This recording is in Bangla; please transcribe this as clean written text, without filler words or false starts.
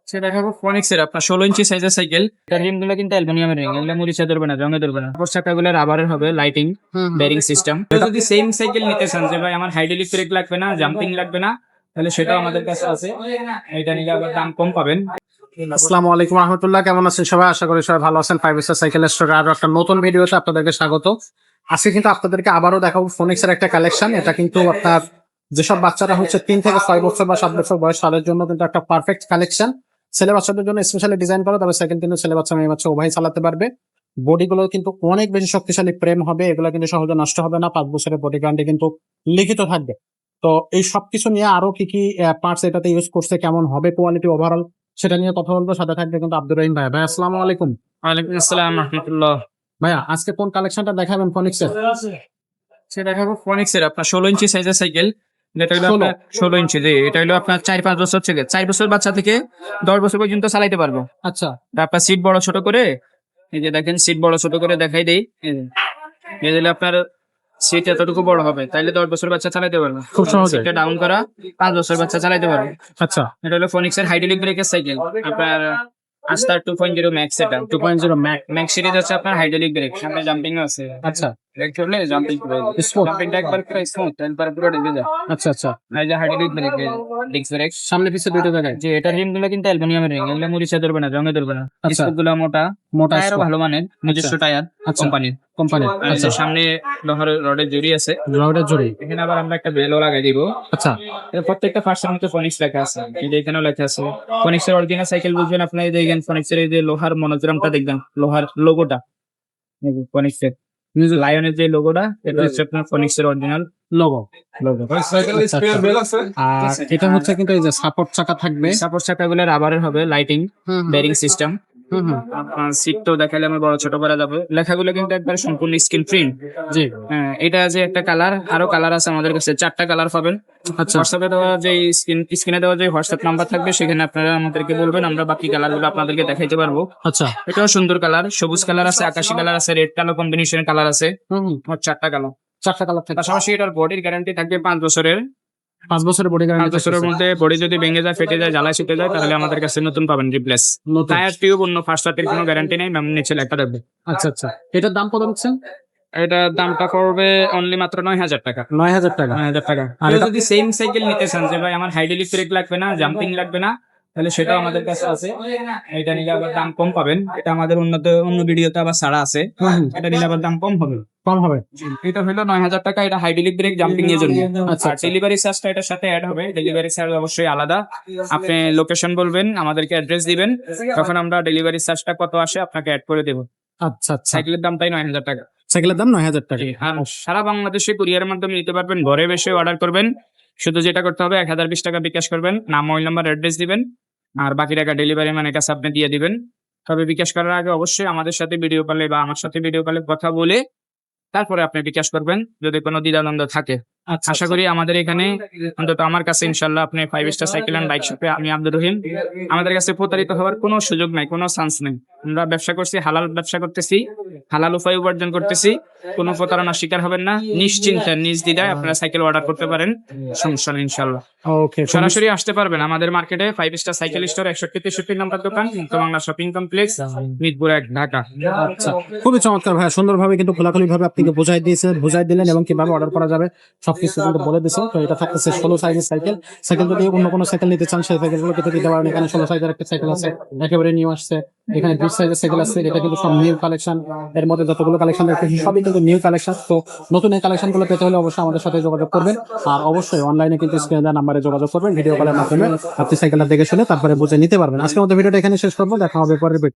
সেটা দেখাবো ফনিক্সের আপনার 16 ইঞ্চি সাইজের সাইকেল। এটার রিমগুলো কিন্তু অ্যালুমিনিয়ামের রিং, এগুলো মরিচা ধরবে না, জঙে ধরবে না। চাকার চাকাগুলো রাবারের হবে, লাইটিং বেয়ারিং সিস্টেম। যদি সেম সাইকেল নিতে চান যে ভাই আমার হাইড্রোলিক ব্রেক লাগবে না, জাম্পিং লাগবে না, তাহলে সেটাও আমাদের কাছে আছে। এটা নিলে আবার দাম কম পাবেন। আসসালামু আলাইকুম রহমতুল্লাহ, কেমন আছেন সবাই? আশা করি সবাই ভালো আছেন। 5 স্টার সাইকেল স্টোরে আরো একটা নতুন ভিডিওতে আপনাদেরকে স্বাগত। আজকে কিন্তু আপনাদেরকে আবারও দেখাবো ফোনিক্সের একটা কালেকশন। এটা কিন্তু আপনার যেসব বাচ্চারা হচ্ছে 3 থেকে 6 বছর বা 7 বছর বয়স, তাদের জন্য কিন্তু একটা পারফেক্ট কালেকশন। ছেলে বাচ্চাদের জন্য স্পেশালি ডিজাইন করা, তবে সাইকেল কিন্তু ছেলে বাচ্চা মেয়ে বাচ্চা উভয় চালাতে পারবে। বডিগুলো কিন্তু অনেক বেশি শক্তিশালী ফ্রেম হবে, এগুলো কিন্তু সহজে নষ্ট হবে না। 5 বছরের বডি গ্যারান্টি কিন্তু লিখিত থাকবে। তো এই সবকিছু নিয়ে আরো কি কি পার্টস এটাতে ইউজ করছে, কেমন হবে কোয়ালিটি ওভারঅল, সেটা নিয়ে কথা বলবো। সাথে থাকবে কিন্তু আব্দুর রহিম ভাই। ভাই আসসালামু আলাইকুম। ওয়ালাইকুম আসসালাম রাহমাতুল্লাহ। ভাইয়া আজকে কোন কালেকশনটা দেখাবেন ফোনিক্সের? সেটা দেখাবো ফনিক্সের আপনার 16 ইঞ্চি সাইজের সাইকেল। যেটা হলো 16 আপনার 16 ইঞ্চি, যে এটা হলো আপনার 4-5 বছর থেকে 4 বছর বাচ্চা থেকে 10 বছর পর্যন্ত চালাইতে পারবো। আচ্ছা, আপনার সিট বড় ছোট করে, এই যে দেখেন সিট বড় ছোট করে দেখাই দেই। এই যে আপনার সিট এতটুকু বড় হবে, তাইলে 10 বছর বাচ্চা চালাইতে পারবে খুব সহজে। সিটটা ডাউন করা 5 বছর বাচ্চা চালাইতে পারবে। আচ্ছা, এটা হলো ফনিক্সের হাইড্রোলিক ব্রেকের সাইকেল। আপনার আস্তার 2.0 ম্যাক্স, এটা 2.0 ম্যাক। ম্যাক্স সিরিজ হচ্ছে আপনার হাইড্রোলিক ব্রেক, সামনে জাম্পিং আছে। আচ্ছা, ব্রেক করলে জাম্পিং করে, Smooth। জাম্পিংটা একবার করে স্মুথ, একবার পুরো ঢেকে যায়। আচ্ছা আচ্ছা, এই যে হাইড্রোলিক ব্রেক, ডিস্ক ব্রেক। সামনে পিছে দুটো জায়গায়। যে এটার রিম গুলো কিন্তু অ্যালুমিনিয়ামের রিং, এগুলো মরিচা ধরবে না, জঙে ধরবে না। আচ্ছা। স্পোক গুলো মোটা, মোটা টায়ারও spoke। ভালো মানের, নিজস্ব টায়ার আচ্ছা। কোম্পানির। কোম্পানির। আর এই আচ্ছা, যে সামনে লোহার রডের জড়ি আছে, রডের জড়ি। এখানে আবার আমরা একটা বেলও লাগাই দিব। আচ্ছা, এর প্রত্যেকটা ফার্স্টের মধ্যে ফনিক্স লেখা আছে, এই যে এখানেও লেখা আছে। ফনিক্সের অরিজিনাল সাইকেল বুঝবেন আপনারা, এই দেখেন ফনিক্সের এই যে লোহার মনোগ্রামটা দেখবেন, লোহার লোগোটা, ফনিক্সের লায়নের যে লোগোটা, এটা হচ্ছে আপনার ফনিক্সের অরিজিনাল লোগো। লোগো। আর এটা হচ্ছে কিন্তু এই যে সাপোর্ট চাকা থাকবে। সাপোর্ট চাকাগুলো রাবারের হবে, লাইটিং বেয়ারিং সিস্টেম। সিট তো দেখালে আমার বড় ছোট করা যাবে। লেখাগুলো কিন্তু একবার সম্পূর্ণ স্ক্রিন প্রিন্ট। জি। হ্যাঁ, এটা যে একটা কালার, আরো কালার আছে আমাদের কাছে, 4টা কালার পাবেন। আচ্ছা, হোয়াটসঅ্যাপে দেওয়া যে স্ক্রিনে দেওয়া যে হোয়াটসঅ্যাপ নাম্বার থাকবে, সেখানে আপনারা আমাদেরকে বলবেন, আমরা বাকি কালার গুলো আপনাদেরকে দেখাইতে পারবো। আচ্ছা। এটাও সুন্দর কালার, সবুজ কালার আছে, আকাশি কালার আছে, রেড কালার কম্বিনেশনের কালার আছে। মোট 4টা কালার। 4টা কালার থাকবে। পাশাপাশি এটার বডির গ্যারান্টি থাকবে 5 বছরের। 5 বছরের বডি 5 গ্যারান্টি। বছরের মধ্যে বডি যদি ভেঙে যায়, ফেটে যায়, জ্বালায় ছুটে যায়, তাহলে আমাদের কাছে নতুন পাবেন, রিপ্লেস। নতুন। টায়ার টিউব অন্য ফার্স্ট পার্টির কোনো গ্যারান্টি নেই, ম্যাম নিচে লেখা থাকবে। আচ্ছা আচ্ছা, এটার দাম কত হচ্ছে? এটা দামটা পড়বে অনলি মাত্র 9000 টাকা। 9000 টাকা। 9000 টাকা। আর আর এটা- যদি সেম সাইকেল নিতে চান যে ভাই আমার হাইড্রোলিক ব্রেক লাগবে না, জাম্পিং লাগবে না, তাহলে সেটাও আমাদের কাছে আছে। এটা নিলে আবার দাম কম পাবেন। এটা আমাদের অন্য ভিডিওতে আবার ছাড়া আছে। এটা নিলে আবার দাম কম হবে। কম হবে। এটা হলো 9000 টাকা। এটা হাইড্রোলিক ব্রেক জাম্পিং এর জন্য। আচ্ছা, আর ডেলিভারি চার্জটা এটার সাথে অ্যাড হবে। ডেলিভারি চার্জ অবশ্যই আলাদা। আপনি লোকেশন বলবেন, আমাদেরকে অ্যাড্রেস দিবেন, তখন আমরা ডেলিভারি চার্জটা কত আসে আপনাকে অ্যাড করে দেবো। আচ্ছা আচ্ছা, সাইকেলের দামটাই 9000 টাকা। সাইকেলের দাম 9000 টাকা। আর সারা বাংলাদেশে কুরিয়ারের মাধ্যমে নিতে পারবেন। ঘরে বসে অর্ডার করবেন, শুধু যেটা করতে হবে 1020 টাকা বিকাশ করবেন, নাম, মোবাইল নাম্বার, অ্যাড্রেস দিবেন, আর বাকি টাকা ডেলিভারি ম্যানের কাছে আপনি দিয়ে দিবেন। তবে বিকাশ করার আগে অবশ্যই আমাদের সাথে ভিডিও কলে বা আমার সাথে ভিডিও কলে কথা বলে তারপরে আপনি বিকাশ করবেন, যদি কোনো দ্বিধাদ্বন্দ্ব থাকে। আচ্ছা, আশা করি আমাদের এখানে, অন্তত আমার কাছে ইনশাল্লাহ, আপনি 5 স্টার সাইকেল এন্ড বাইক শপে, আমি আব্দুর রহিম, আমাদের কাছে প্রতারিত হওয়ার কোনো সুযোগ নাই, কোনো চান্স নেই। আমরা ব্যবসা করছি, হালাল ব্যবসা করতেছি, হালাল উপায় উপার্জন করতেছি, কোনো প্রতারণার শিকার হবেন না। নিশ্চিন্তে নির্দ্বিধায় আপনারা সাইকেল অর্ডার করতে পারেন, সমস্যা নেই ইনশাল্লাহ। ওকে। সরাসরি আসতে পারবেন আমাদের মার্কেটে, 5 স্টার সাইকেল স্টোর, 61-63 নম্বর দোকান, মুক্ত বাংলা শপিং কমপ্লেক্স, মিরপুর 1, ঢাকা। আচ্ছা, খুবই চমৎকার ভাই, সুন্দরভাবে কিন্তু খোলাখুলি ভাবে আপনি বুঝাই দিলেন এবং কিভাবে অর্ডার করা যাবে সবকিছু কিন্তু বলে দিয়েছেন। তো এটা থাকতেছে 16 সাইজের সাইকেল। সাইকেল যদি অন্য কোনো সাইকেল নিতে চান, সেই সাইকেলগুলো কিন্তু দিতে পারেন। এখানে 16 সাইজের একটা সাইকেল আছে, একেবারে নিউ আসছে। এখানে 20 সাইজের সাইকেল আছে, এটা কিন্তু সব নিউ কালেকশন। এর মধ্যে যতগুলো কালেকশন দেখতেছি সবই কিন্তু নিউ কালেকশন। তো নতুন এই কালেকশন গুলো পেতে হলে অবশ্যই আমাদের সাথে যোগাযোগ করবেন। আর অবশ্যই অনলাইনে কিন্তু স্ক্রিনে দেওয়া নাম্বারে যোগাযোগ করবেন, ভিডিও কলের মাধ্যমে আপনি সাইকেলটা দেখে শুনে তারপরে বুঝে নিতে পারবেন। আজকের মতো ভিডিওটা এখানে শেষ করবো, দেখা হবে পরের ভিডিও।